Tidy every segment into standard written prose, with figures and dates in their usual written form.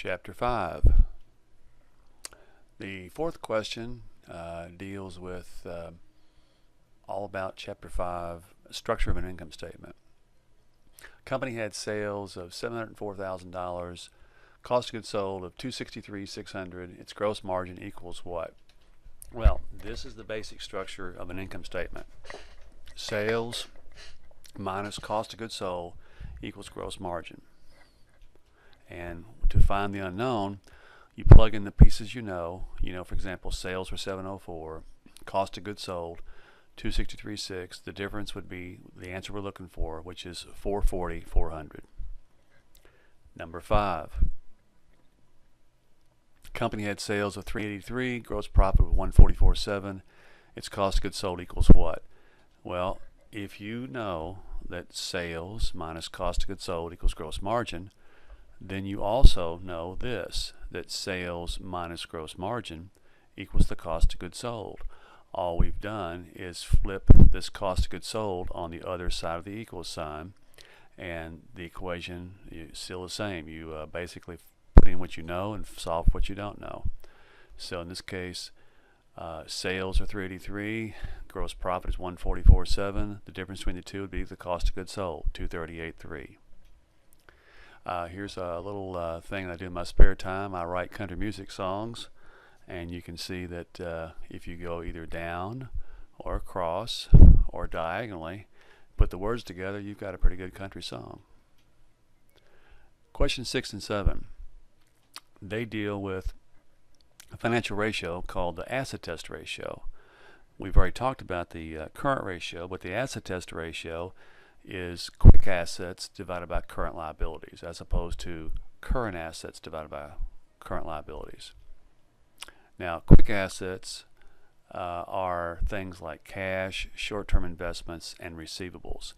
Chapter 5. The fourth question deals with all about Chapter 5, structure of an income statement. Company had sales of $704,000, cost of goods sold of $263,600. Its gross margin equals what? Well, this is the basic structure of an income statement. Sales minus cost of goods sold equals gross margin. And to find the unknown, you plug in the pieces you know. For example, sales were 704, cost of goods sold 263.6. The difference would be the answer we're looking for, which is 440,400. Number 5. Company had sales of 383, gross profit of 144.7. Its cost of goods sold equals what? Well, if you know that sales minus cost of goods sold equals gross margin, then you also know this, that sales minus gross margin equals the cost of goods sold. All we've done is flip this cost of goods sold on the other side of the equals sign, and the equation is still the same. You basically put in what you know and solve what you don't know. So in this case, sales are 383, gross profit is 144.7. The difference between the two would be the cost of goods sold, 238.3. Here's a little thing I do in my spare time. I write country music songs, and you can see that if you go either down or across or diagonally, put the words together, you've got a pretty good country song. Question 6 and 7. They deal with a financial ratio called the asset test ratio. We've already talked about the current ratio, but the asset test ratio is quick assets divided by current liabilities, as opposed to current assets divided by current liabilities. Now, quick assets are things like cash, short-term investments, and receivables.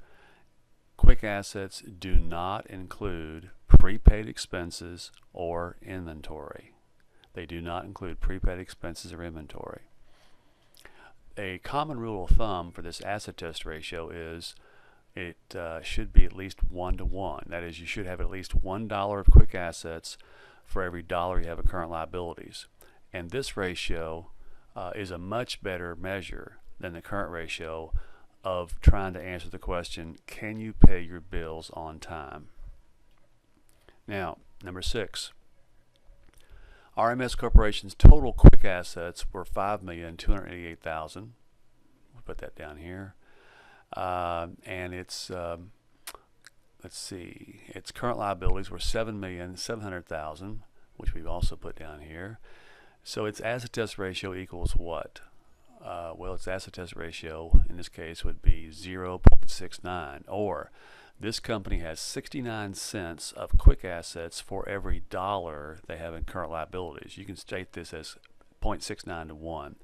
Quick assets do not include prepaid expenses or inventory. They do not include prepaid expenses or inventory. A common rule of thumb for this asset test ratio is it should be at least 1 to 1. That is, you should have at least $1 of quick assets for every dollar you have of current liabilities. And this ratio is a much better measure than the current ratio of trying to answer the question, can you pay your bills on time? Now, number 6. RMS Corporation's total quick assets were $5,288,000. We'll put that down here. And its let's see, its current liabilities were $7,700,000, which we've also put down here. So its asset test ratio equals what? Well, its asset test ratio in this case would be 0.69, or this company has 69 cents of quick assets for every dollar they have in current liabilities. You can state this as 0.69 to 1.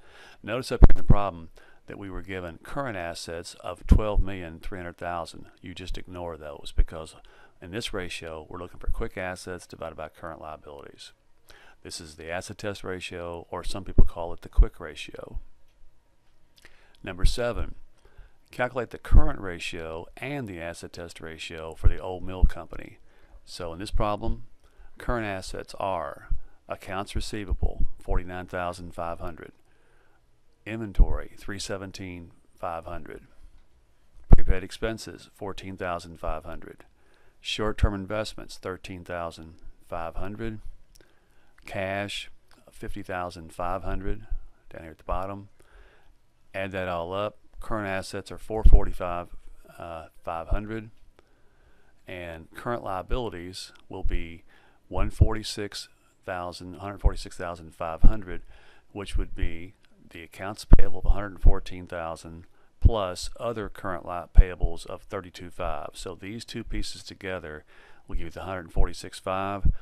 Notice up here in the problem that we were given current assets of $12,300,000. You just ignore those, because in this ratio we're looking for quick assets divided by current liabilities. This is the asset test ratio, or some people call it the quick ratio. Number 7. Calculate the current ratio and the asset test ratio for the old mill company. So in this problem, current assets are accounts receivable, $49,500. Inventory, $317,500. Prepaid expenses, $14,500. Short-term investments, $13,500. Cash, $50,500 down here at the bottom. Add that all up. Current assets are $445,500, and current liabilities will be $146,500, which would be the accounts payable of $114,000 plus other current payables of $32,500. So these two pieces together will give you the $146,500.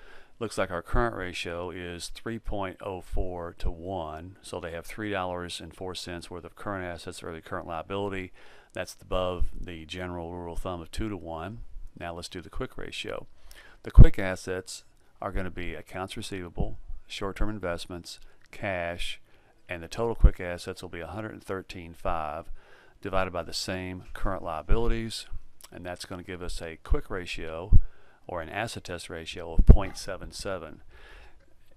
Looks like our current ratio is 3.04 to 1, so they have $3.04 worth of current assets or the current liability. That's above the general rule of thumb of 2 to 1. Now let's do the quick ratio. The quick assets are going to be accounts receivable, short-term investments, cash, and the total quick assets will be $113,500 divided by the same current liabilities, and that's going to give us a quick ratio or an acid test ratio of 0.77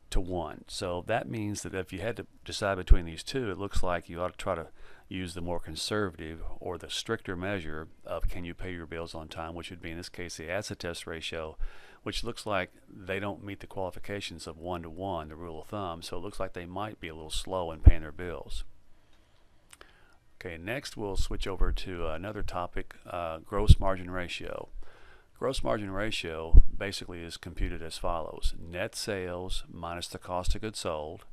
to 1. So that means that if you had to decide between these two, it looks like you ought to try to use the more conservative or the stricter measure of can you pay your bills on time, which would be in this case the acid test ratio, which looks like they don't meet the qualifications of 1 to 1, the rule of thumb, so it looks like they might be a little slow in paying their bills. Okay, next we'll switch over to another topic, gross margin ratio. Gross margin ratio basically is computed as follows: net sales minus the cost of goods sold,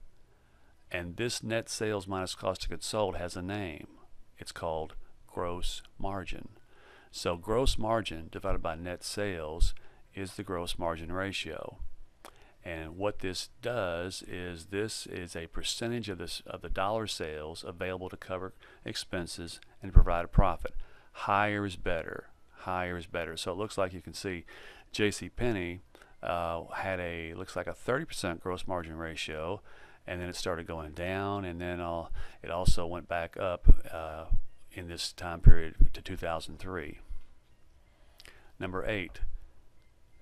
and this net sales minus cost of goods sold has a name. It's called gross margin. So gross margin divided by net sales is the gross margin ratio. And what this does is this is a percentage of the dollar sales available to cover expenses and provide a profit. Higher is better. Higher is better. So it looks like you can see JCPenney had looks like a 30% gross margin ratio, and then it started going down, and then it also went back up in this time period to 2003. Number 8.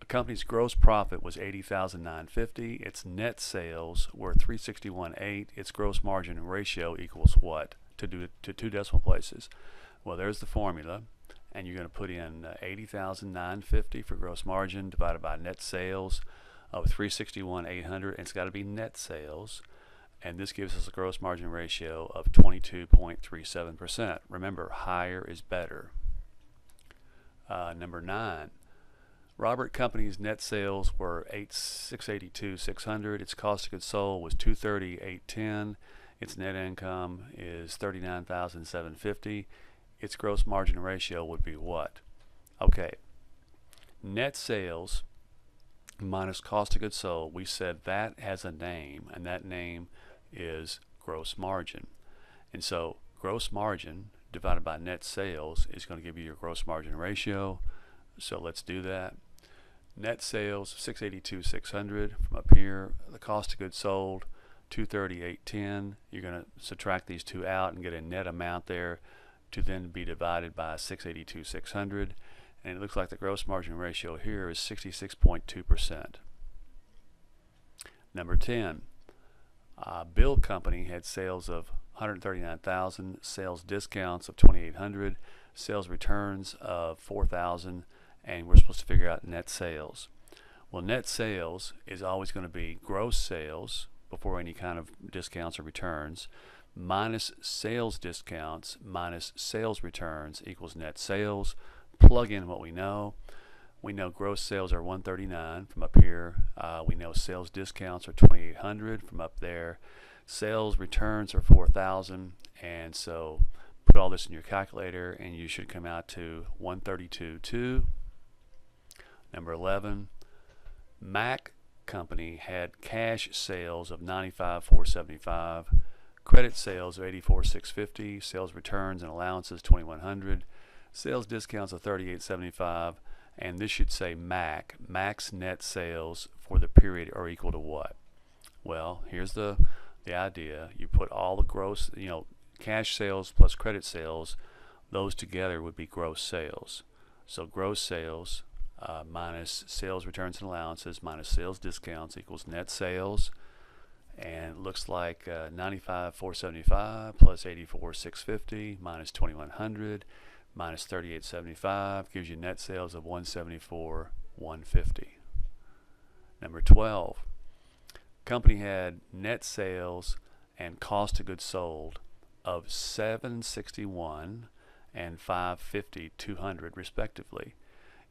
A company's gross profit was $80,950. Its net sales were $361,800. Its gross margin ratio equals what? To two decimal places. Well, there's the formula, and you're going to put in $80,950 for gross margin divided by net sales of $361,800. It's got to be net sales, and this gives us a gross margin ratio of 22.37%. Remember, higher is better. Number 9. Robert Company's net sales were $682,600. Its cost of goods sold was $230,810. Its net income is $39,750. Its gross margin ratio would be what? Okay, net sales minus cost of goods sold, we said that has a name, and that name is gross margin. And so gross margin divided by net sales is going to give you your gross margin ratio. So let's do that. Net sales $682,600 from up here. The cost of goods sold $230,810. You're going to subtract these two out and get a net amount there to then be divided by $682,600, and it looks like the gross margin ratio here is 66.2%. Number 10. Bill Company had sales of $139,000, sales discounts of $2,800, sales returns of $4,000, and we're supposed to figure out net sales. Well, net sales is always going to be gross sales before any kind of discounts or returns minus sales discounts minus sales returns equals net sales. Plug in what we know. We know gross sales are $139 from up here. We know sales discounts are $2,800 from up there. Sales returns are $4,000, and so put all this in your calculator and you should come out to $132,200. Number 11. Mac Company had cash sales of $95,475. Credit sales of $84,650, sales returns and allowances $2,100, sales discounts of $38,75, and this should say Mac's net sales for the period are equal to what? Well, here's the idea. You put all the gross, cash sales plus credit sales, those together would be gross sales. So gross sales minus sales returns and allowances minus sales discounts equals net sales. And it looks like $95,475 plus $84,650 minus $2,100 minus $38,755 gives you net sales of $174,150. Number 12. Company had net sales and cost of goods sold of $761 and $550,200 respectively.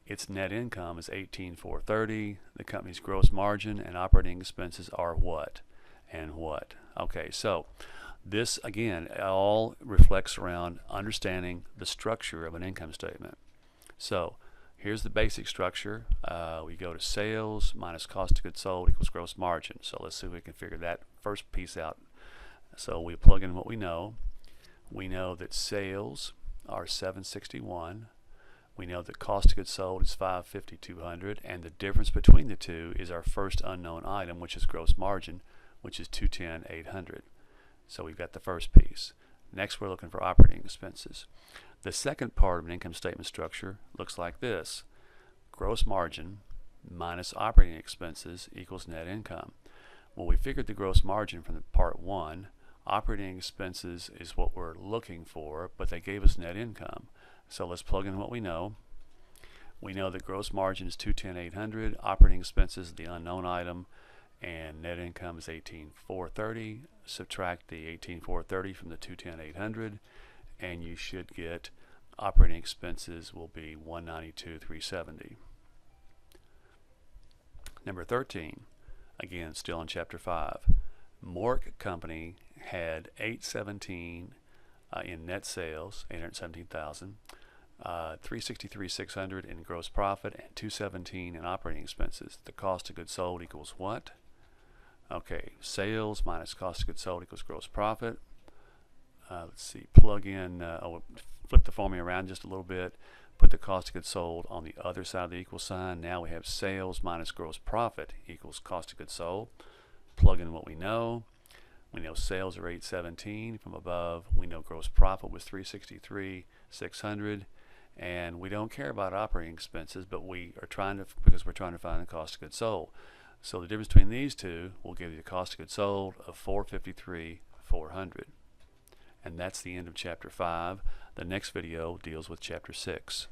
Its net income is $18,430. The company's gross margin and operating expenses are what? And what? Okay, so this again all reflects around understanding the structure of an income statement. So here's the basic structure. We go to sales minus cost of goods sold equals gross margin. So let's see if we can figure that first piece out. So we plug in what we know. We know that sales are $761. We know that cost of goods sold is $550,200, and the difference between the two is our first unknown item, which is gross margin, which is $210,800. So we've got the first piece. Next, we're looking for operating expenses. The second part of an income statement structure looks like this: gross margin minus operating expenses equals net income. Well, we figured the gross margin from the part 1. Operating expenses is what we're looking for, but they gave us net income. So let's plug in what we know. We know that gross margin is $210,800, operating expenses is the unknown item, and net income is $18,430. Subtract the $18,430 from the $210,800, and you should get operating expenses will be $192,370. Number 13, again still in chapter 5. Mork Company had $817 in net sales, $817,000, $363,600 in gross profit, and $217 in operating expenses. The cost of goods sold equals what? Okay, sales minus cost of goods sold equals gross profit. Let's see, plug in, flip the formula around just a little bit, put the cost of goods sold on the other side of the equal sign. Now we have sales minus gross profit equals cost of goods sold. Plug in what we know. We know sales are $817 from above. We know gross profit was $363,600, and we don't care about operating expenses, but we are trying to, because we're trying to find the cost of goods sold. So the difference between these two will give you the cost of goods sold of $453,400. And that's the end of chapter 5. The next video deals with chapter 6.